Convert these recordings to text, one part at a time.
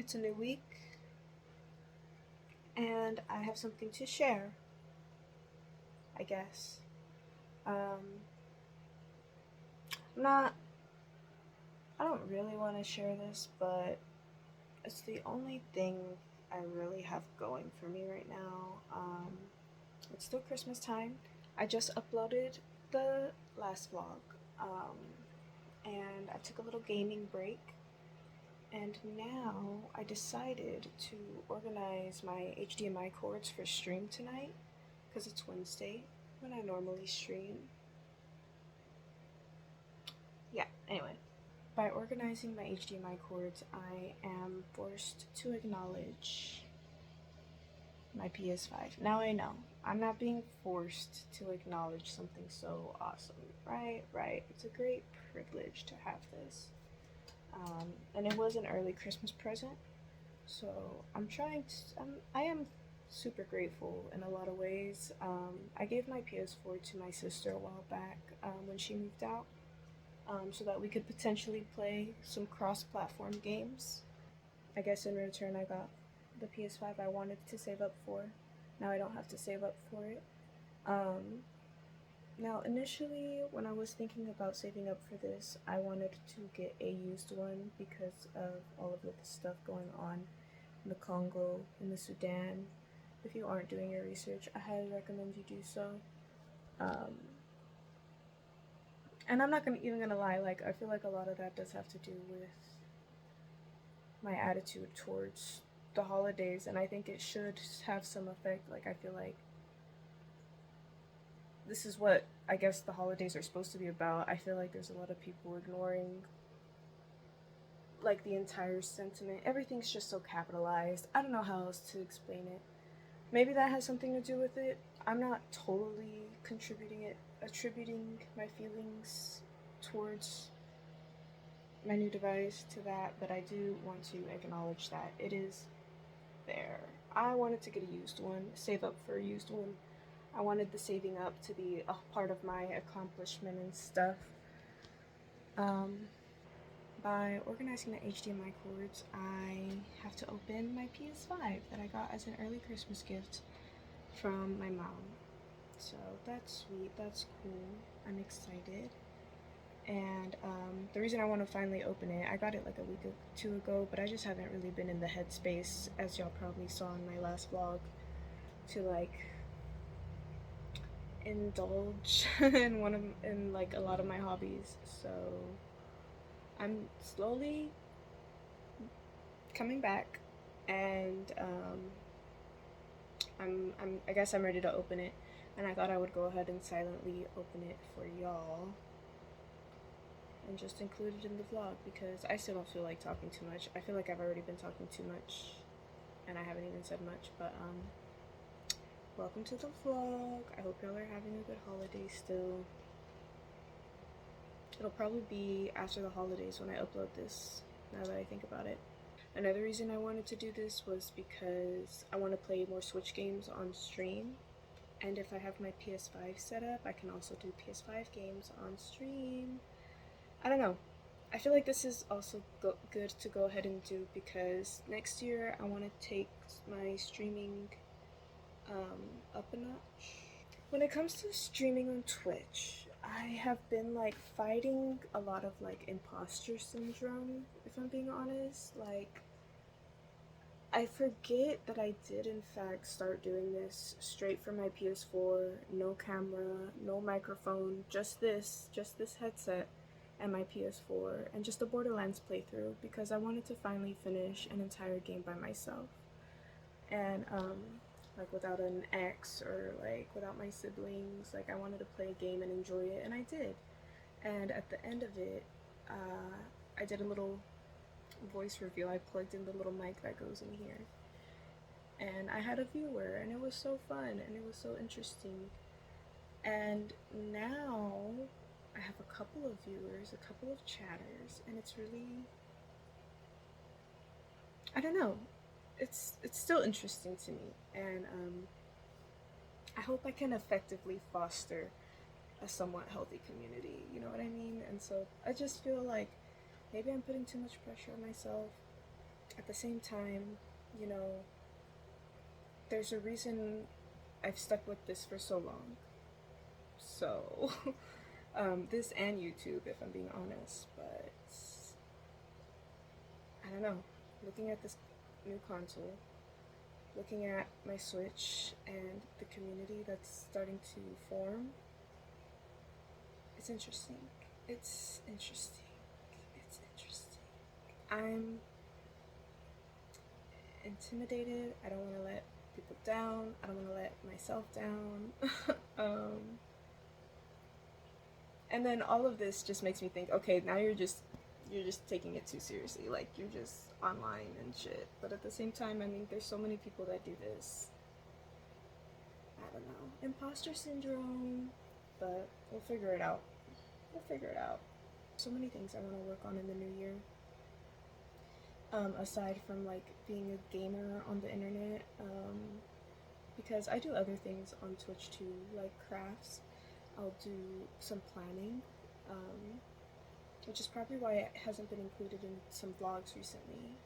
It's a new week, and I have something to share, I guess. Um, I'm not, I don't really want to share this, but it's the only thing I really have going for me right now. It's still Christmas time. I just uploaded the last vlog, um, and I took a little gaming break. And now I decided to organize my HDMI cords for stream tonight because it's Wednesday when I normally stream. Yeah, anyway. By organizing my HDMI cords, I am forced to acknowledge my PS5. Now I know. I'm not being forced to acknowledge something so awesome. Right, right. It's a great privilege to have this. And it was an early Christmas present. So I am super grateful in a lot of ways. I gave my PS4 to my sister a while back when she moved out, so that we could potentially play some cross-platform games. I guess in return I got the PS5 I wanted to save up for. Now I don't have to save up for it. Um, Now initially when I was thinking about saving up for this, I wanted to get a used one because of all of the stuff going on in the Congo, in the Sudan. If you aren't doing your research, I highly recommend you do so. Um, and I'm not even gonna lie, like I feel like a lot of that does have to do with my attitude towards the holidays, and I think it should have some effect. Like I feel like this is what I guess the holidays are supposed to be about. I feel like there's a lot of people ignoring like the entire sentiment. Everything's just so capitalized. I don't know how else to explain it. Maybe that has something to do with it. I'm not totally attributing my feelings towards my new device to that, but I do want to acknowledge that it is there. I wanted to get a used one, save up for a used one. I wanted the saving up to be a part of my accomplishment and stuff. Um, by organizing the HDMI cords, I have to open my PS5 that I got as an early Christmas gift from my mom. So that's sweet, that's cool. I'm excited. And the reason I want to finally open it, I got it like a week or two ago, but I just haven't really been in the headspace, as y'all probably saw in my last vlog, to like indulge in like a lot of my hobbies. So I'm slowly coming back, and I guess I'm ready to open it. And I thought I would go ahead and silently open it for y'all and just include it in the vlog because I still don't feel like talking too much. I feel like I've already been talking too much and I haven't even said much, but welcome to the vlog. I hope y'all are having a good holiday still. It'll probably be after the holidays when I upload this, now that I think about it. Another reason I wanted to do this was because I want to play more Switch games on stream. And if I have my PS5 set up, I can also do PS5 games on stream. I don't know. I feel like this is also good to go ahead and do because next year I want to take my streaming up a notch. When it comes to streaming on Twitch, I have been like fighting a lot of like imposter syndrome, if I'm being honest. Like, I forget that I did in fact start doing this straight from my PS4, no camera, no microphone, just this headset and my PS4 and just a Borderlands playthrough because I wanted to finally finish an entire game by myself. And like without an ex or like without my siblings, like I wanted to play a game and enjoy it, and I did. And at the end of it, I did a little voice reveal. I plugged in the little mic that goes in here, and I had a viewer, and it was so fun and it was so interesting. And now I have a couple of viewers, a couple of chatters, and it's really, I don't know, it's still interesting to me, and I hope I can effectively foster a somewhat healthy community, you know what I mean? And so I just feel like maybe I'm putting too much pressure on myself. at the same time, you know, there's a reason I've stuck with this for so long. So, this and YouTube, if I'm being honest, but I don't know. Looking at this new console, looking at my Switch and the community that's starting to form, it's interesting. It's interesting. It's interesting. I'm intimidated. I don't want to let people down. I don't want to let myself down. And then all of this just makes me think, okay, now you're just taking it too seriously. Like, you're just online and shit. But at the same time, I mean, there's so many people that do this. I don't know. Imposter syndrome. But we'll figure it out. We'll figure it out. So many things I want to work on in the new year. Aside from like being a gamer on the internet, because I do other things on Twitch too, like crafts. I'll do some planning, which is probably why it hasn't been included in some vlogs recently,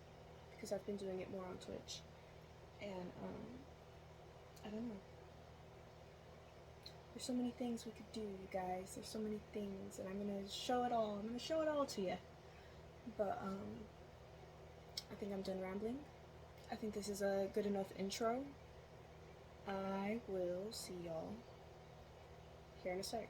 because I've been doing it more on Twitch. And I don't know. There's so many things we could do, you guys. There's so many things, and I'm gonna show it all. I'm gonna show it all to you. But I think I'm done rambling. I think this is a good enough intro. I will see y'all here in a sec.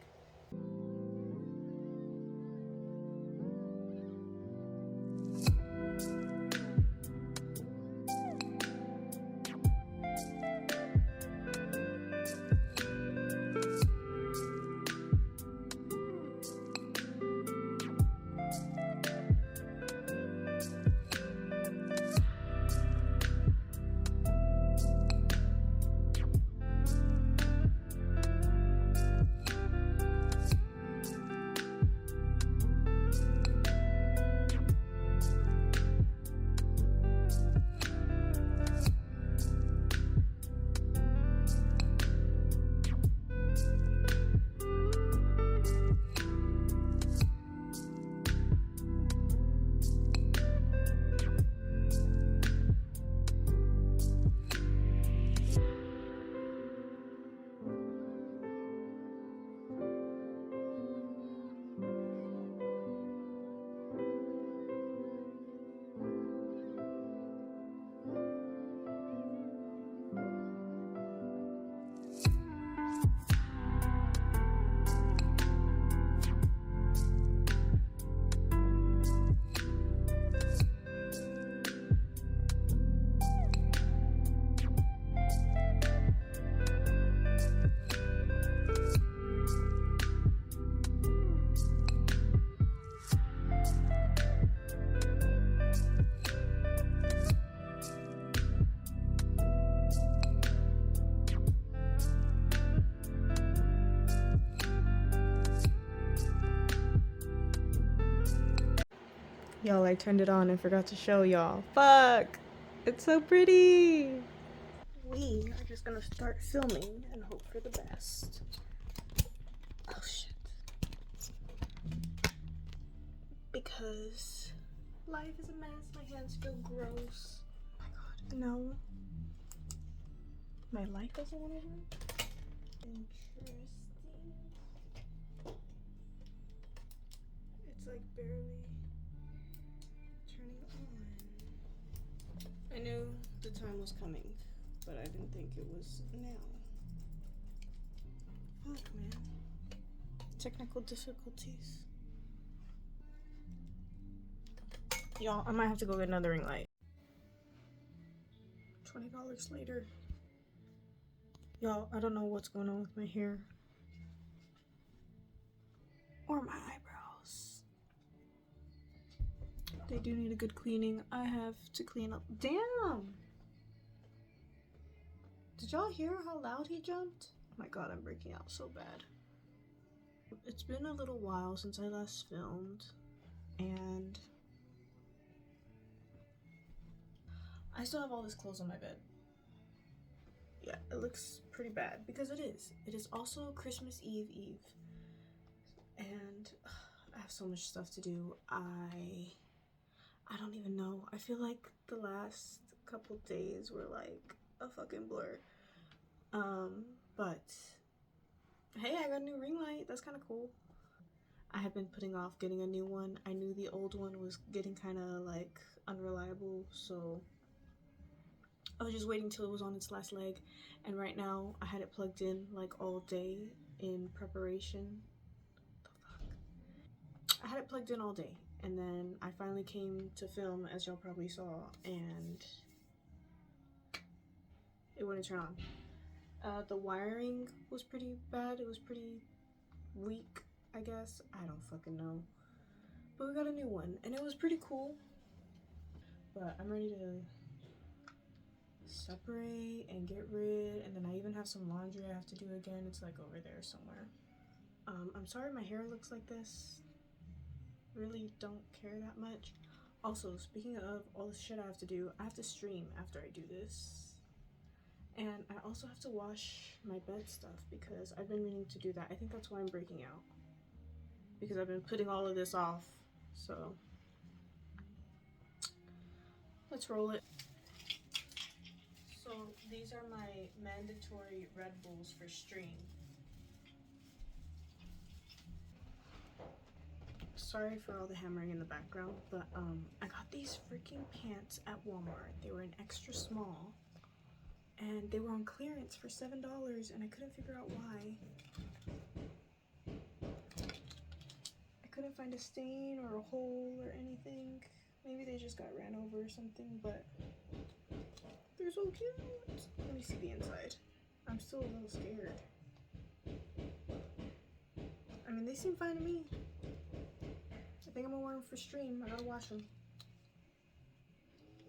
Y'all, I turned it on and forgot to show y'all. Fuck! It's so pretty! We are just gonna start filming and hope for the best. Oh shit. Because life is a mess. My hands feel gross. Oh my god. No. My light doesn't want to work? Interesting. It's like barely turning on. I knew the time was coming, but I didn't think it was now. Fuck, man. Technical difficulties. Y'all, I might have to go get another ring light. $20 later. Y'all, I don't know what's going on with my hair. Or my eyebrows. They do need a good cleaning. I have to clean up. Damn! Did y'all hear how loud he jumped? Oh my god, I'm breaking out so bad. It's been a little while since I last filmed, and I still have all this clothes on my bed. Yeah, it looks pretty bad because it is. It is also Christmas Eve, and I have so much stuff to do. I I don't even know. I feel like the last couple days were like a fucking blur. But hey, I got a new ring light. That's kind of cool. I have been putting off getting a new one. I knew the old one was getting kind of like unreliable, so I was just waiting till it was on its last leg. And right now I had it plugged in like all day in preparation. The fuck? I had it plugged in all day, and then I finally came to film, as y'all probably saw, and it wouldn't turn on. The wiring was pretty bad. It was pretty weak, I guess. I don't fucking know. But we got a new one, and it was pretty cool. But I'm ready to separate and get rid, and then I even have some laundry I have to do again. It's like over there somewhere. I'm sorry my hair looks like this. Really don't care that much. Also, speaking of all the shit I have to do, I have to stream after I do this. And I also have to wash my bed stuff because I've been meaning to do that. I think that's why I'm breaking out. Because I've been putting all of this off. So let's roll it. So these are my mandatory Red Bulls for stream. Sorry for all the hammering in the background, but I got these freaking pants at Walmart. They were an extra small, and they were on clearance for $7, and I couldn't figure out why. I couldn't find a stain or a hole or anything. Maybe they just got ran over or something, but they're so cute. Let me see the inside. I'm still a little scared. I mean, they seem fine to me. I think I'm gonna wear them for stream. I gotta wash them.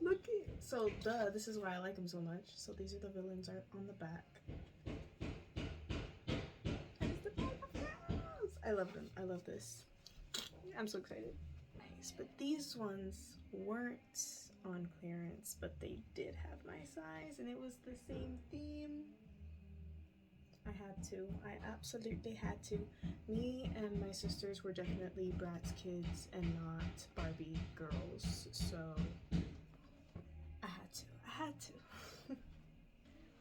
Look it. So, duh, this is why I like them so much. So these are the villains are on the back. I love them. I love this. I'm so excited. Nice. But these ones weren't on clearance, but they did have my size, and it was the same theme. I had to. I absolutely had to. Me and my sisters were definitely Bratz kids and not Barbie girls, so I had to. I had to.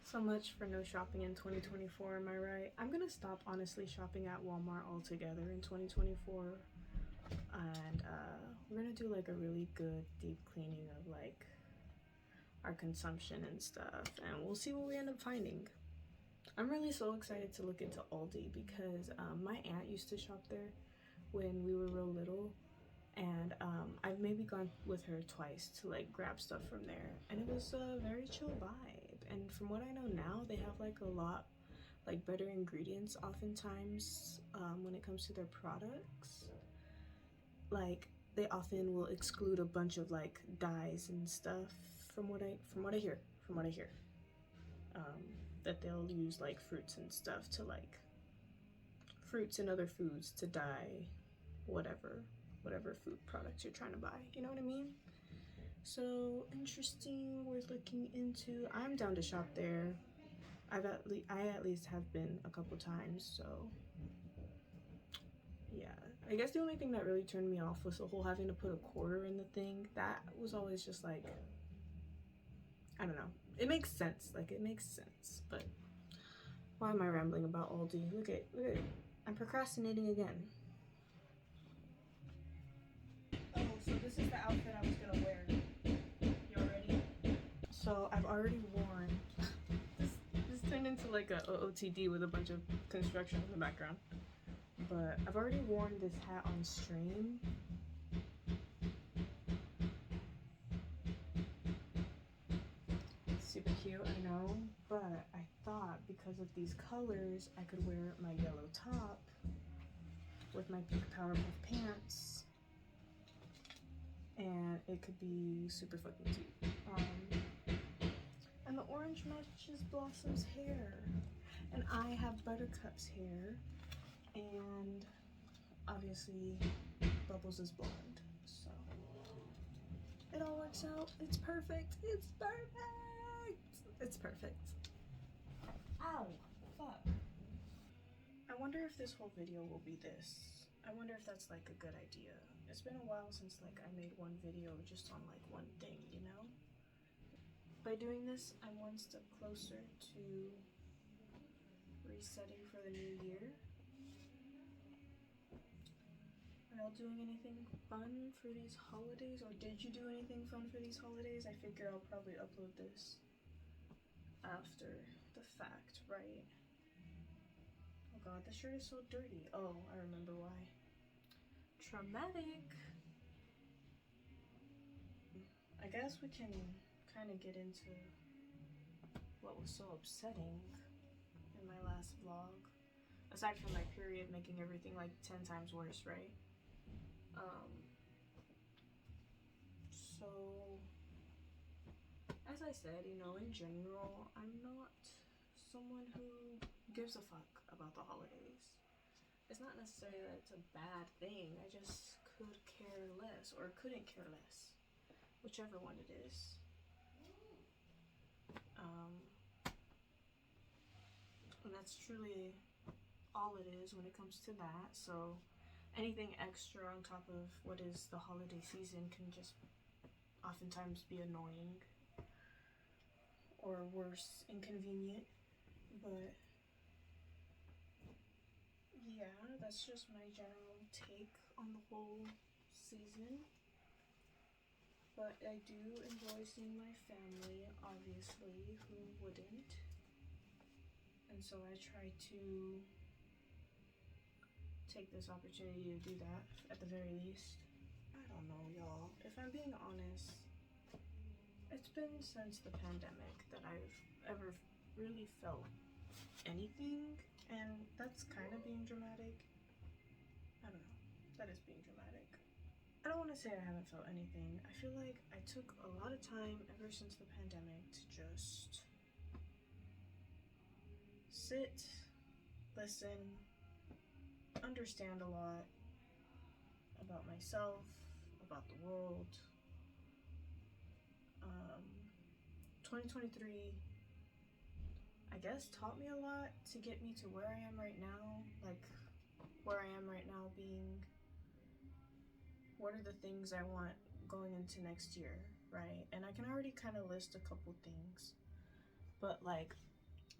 So much for no shopping in 2024, am I right? I'm gonna stop honestly shopping at Walmart altogether in 2024, and we're gonna do like a really good deep cleaning of like our consumption and stuff, and we'll see what we end up finding. I'm really so excited to look into Aldi because my aunt used to shop there when we were real little, and I've maybe gone with her twice to like grab stuff from there, and it was a very chill vibe. And from what I know now, they have like a lot like better ingredients oftentimes when it comes to their products. Like they often will exclude a bunch of like dyes and stuff from what I hear that they'll use like fruits and stuff to like fruits and other foods to dye whatever food products you're trying to buy, you know what I mean? So interesting, worth looking into. I'm down to shop there. I at least have been a couple times, so yeah. I guess the only thing that really turned me off was the whole having to put a quarter in the thing. That was always just like, I don't know. It makes sense, like it makes sense, but why am I rambling about Aldi? Look at I'm procrastinating again. Oh, so this is the outfit I was gonna wear. You ready? So I've already worn this turned into like a OOTD with a bunch of construction in the background. But I've already worn this hat on stream. Super cute, I know. But I thought because of these colors, I could wear my yellow top with my pink Powerpuff pants. And it could be super fucking cute. And the orange matches Blossom's hair. And I have Buttercup's hair. And obviously Bubbles is blonde. So it all works out. It's perfect. It's perfect. It's perfect. Ow. Fuck. I wonder if this whole video will be this. I wonder if that's like a good idea. It's been a while since like I made one video just on like one thing, you know? By doing this, I'm one step closer to resetting for the new year. Are y'all doing anything fun for these holidays? Or did you do anything fun for these holidays? I figure I'll probably upload this after the fact, right? Oh god, the shirt is so dirty. Oh, I remember why. Traumatic. I guess we can kind of get into what was so upsetting in my last vlog. Aside from my period making everything like 10 times worse, right? So, as I said, you know, in general, I'm not someone who gives a fuck about the holidays. It's not necessarily that it's a bad thing, I just could care less, or couldn't care less, whichever one it is. And that's truly all it is when it comes to that. So anything extra on top of what is the holiday season can just oftentimes be annoying, or worse, inconvenient. But yeah, that's just my general take on the whole season. But I do enjoy seeing my family, obviously, who wouldn't? And so I try to take this opportunity to do that, at the very least. I don't know, y'all. If I'm being honest, it's been since the pandemic that I've ever really felt anything, and that's kind of being dramatic. I don't know. That is being dramatic. I don't want to say I haven't felt anything. I feel like I took a lot of time ever since the pandemic to just sit, listen, understand a lot about myself, about the world. 2023, I guess, taught me a lot to get me to where I am right now. Like, where I am right now being, what are the things I want going into next year, right? And I can already kind of list a couple things, but like,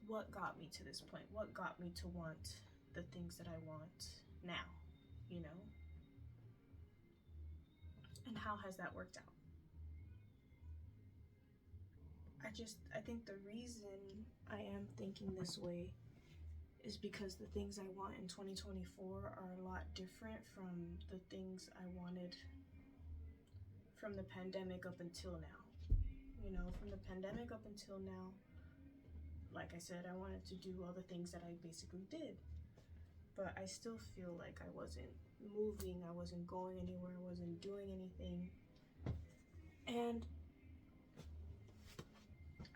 what got me to this point? What got me to want the things that I want now, you know? And how has that worked out? I think the reason I am thinking this way is because the things I want in 2024 are a lot different from the things I wanted from the pandemic up until now. You know, from the pandemic up until now, like I said, I wanted to do all the things that I basically did. But I still feel like I wasn't moving, I wasn't going anywhere, I wasn't doing anything. And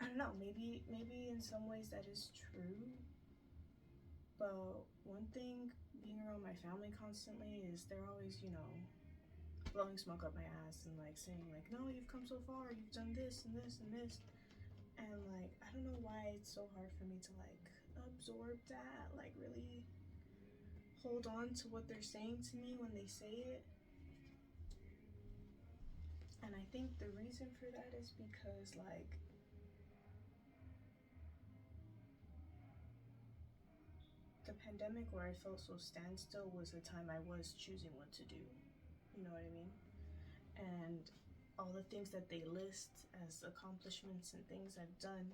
I don't know, maybe in some ways that is true. But one thing being around my family constantly is they're always, you know, blowing smoke up my ass and like saying like, no, you've come so far, you've done this and this and this. And like, I don't know why it's so hard for me to like absorb that, like really hold on to what they're saying to me when they say it. And I think the reason for that is because like, the pandemic where I felt so standstill was the time I was choosing what to do. You know what I mean? And all the things that they list as accomplishments and things I've done,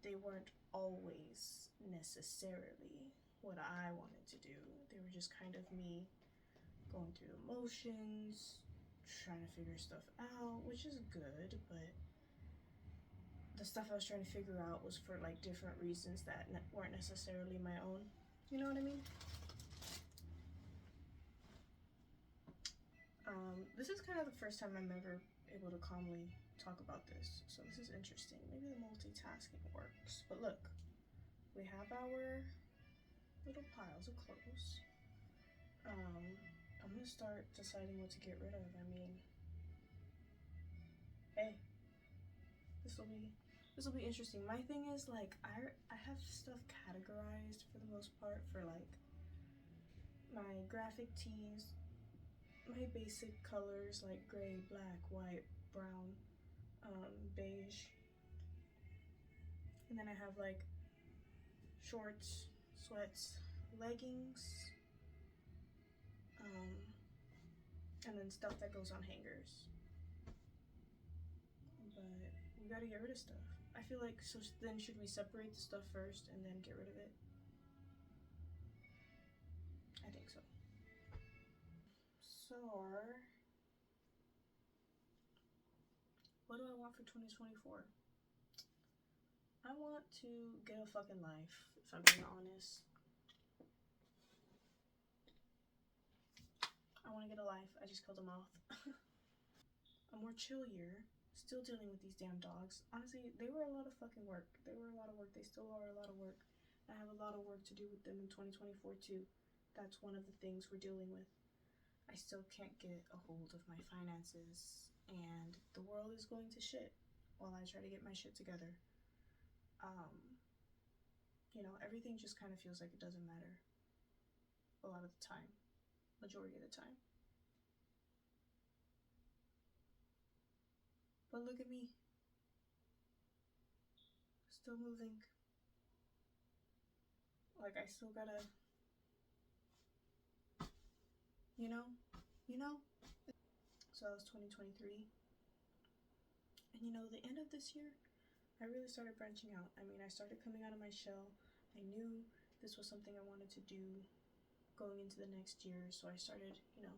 they weren't always necessarily what I wanted to do. They were just kind of me going through emotions, trying to figure stuff out, which is good, but the stuff I was trying to figure out was for like different reasons that weren't necessarily my own. You know what I mean? This is kind of the first time I'm ever able to calmly talk about this, so this is interesting. Maybe the multitasking works. But look, we have our little piles of clothes. I'm gonna start deciding what to get rid of. I mean, hey, this will be interesting. My thing is like I have stuff categorized for the most part for like my graphic tees, my basic colors like gray, black, white, brown, beige. And then I have like shorts, sweats, leggings, and then stuff that goes on hangers. But we gotta get rid of stuff. I feel like, so then should we separate the stuff first and then get rid of it? I think so. So, what do I want for 2024? I want to get a fucking life, if I'm being honest. I want to get a life. I just killed a moth. A more chill year. Still dealing with these damn dogs. Honestly, they were a lot of fucking work. They were a lot of work. They still are a lot of work. I have a lot of work to do with them in 2024 too. That's one of the things we're dealing with. I still can't get a hold of my finances, and the world is going to shit while I try to get my shit together. You know, everything just kind of feels like it doesn't matter a lot of the time, majority of the time. But look at me, still moving. Like, I still gotta, you know? So that was 2023. And you know, the end of this year, I really started branching out. I mean, I started coming out of my shell. I knew this was something I wanted to do going into the next year, so I started, you know,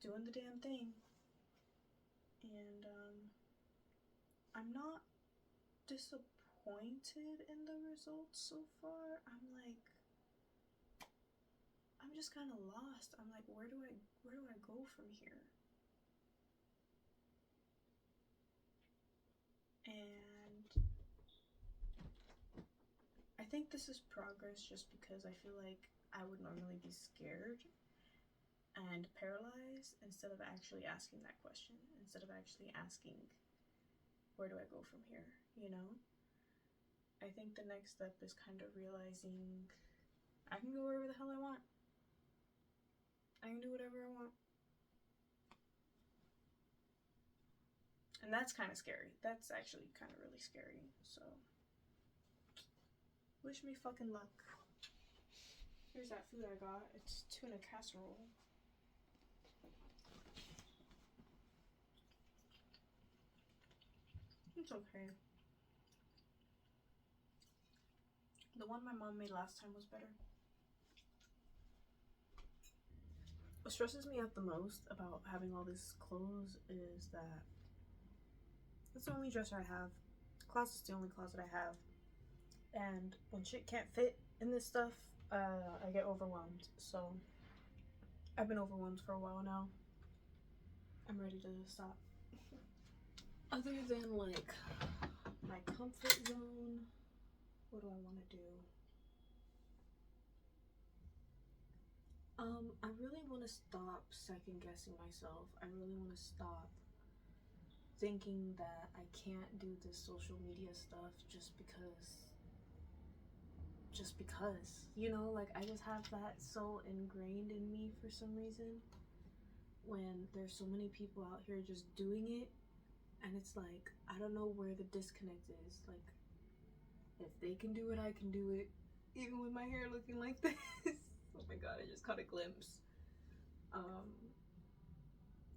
doing the damn thing. And I'm not disappointed in the results so far. I'm just kind of lost. I'm like, where do I go from here? And I think this is progress just because I feel like I would normally be scared and paralyzed instead of actually asking that question, instead of actually asking, where do I go from here, you know? I think the next step is kind of realizing I can go wherever the hell I want. I can do whatever I want. And that's kind of scary. That's actually kind of really scary. So, wish me fucking luck. Here's that food I got. It's tuna casserole. It's okay. The one my mom made last time was better. What stresses me out the most about having all these clothes is that it's the only dresser I have. Closet's the only closet I have. And when shit can't fit in this stuff, I get overwhelmed. So I've been overwhelmed for a while now. I'm ready to stop. Other than like my comfort zone, what do I want to do? I really want to stop second guessing myself. I really want to stop thinking that I can't do this social media stuff just because, you know, like I just have that so ingrained in me for some reason, when there's so many people out here just doing it, and it's like, I don't know where the disconnect is. Like, if they can do it, I can do it, even with my hair looking like this. Oh my god, I just caught a glimpse.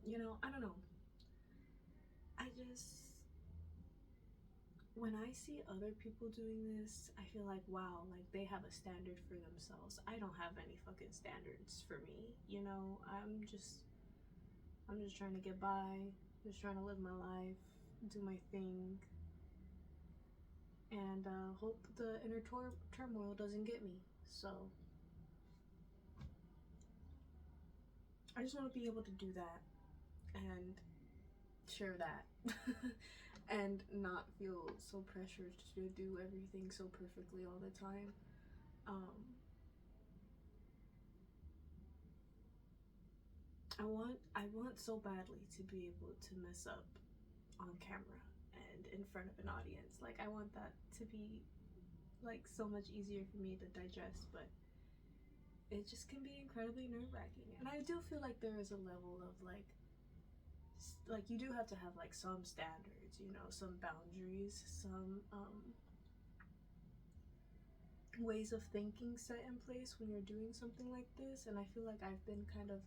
You know, I don't know. I just, when I see other people doing this, I feel like, wow, like they have a standard for themselves. I don't have any fucking standards for me, you know? I'm just trying to get by, just trying to live my life, do my thing, and hope the inner turmoil doesn't get me. So I just want to be able to do that and share that and not feel so pressured to do everything so perfectly all the time. I want so badly to be able to mess up on camera and in front of an audience. Like, I want that to be like so much easier for me to digest, but it just can be incredibly nerve-wracking. And I do feel like there is a level of like you do have to have like some standards, you know, some boundaries, some ways of thinking set in place when you're doing something like this. And I feel like I've been kind of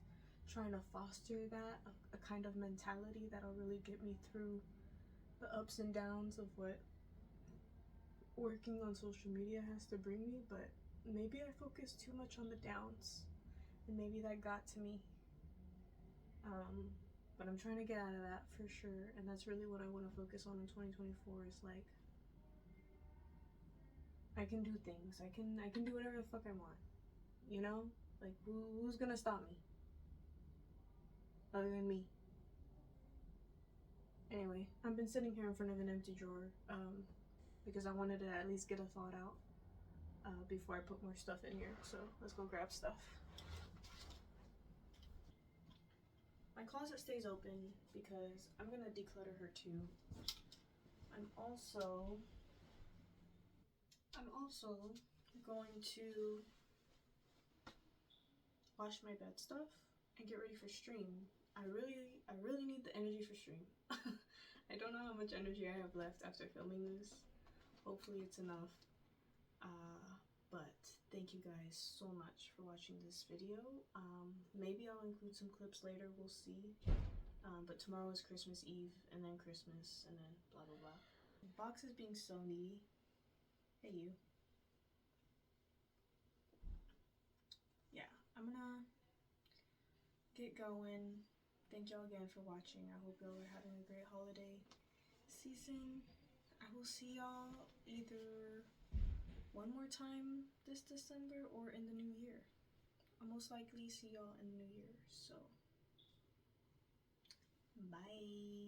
trying to foster that, a kind of mentality that'll really get me through the ups and downs of what working on social media has to bring me. But maybe I focused too much on the downs, and maybe that got to me. But I'm trying to get out of that for sure, and that's really what I want to focus on in 2024 is like, I can do things. I can do whatever the fuck I want. You know? Like, who's gonna stop me? Other than me. Anyway, I've been sitting here in front of an empty drawer, because I wanted to at least get a thought out, before I put more stuff in here. So let's go grab stuff. My closet stays open because I'm gonna declutter her too. I'm also going to wash my bed stuff and get ready for stream. I really need the energy for stream. I don't know how much energy I have left after filming this. Hopefully it's enough. But thank you guys so much for watching this video. Maybe I'll include some clips later, we'll see. But tomorrow is Christmas Eve, and then Christmas, and then blah blah blah. The box is being so needy. Hey you. Yeah, I'm gonna get going. Thank y'all again for watching. I hope y'all are having a great holiday season. I will see y'all either one more time this December or in the new year. I'll most likely see y'all in the new year, so bye.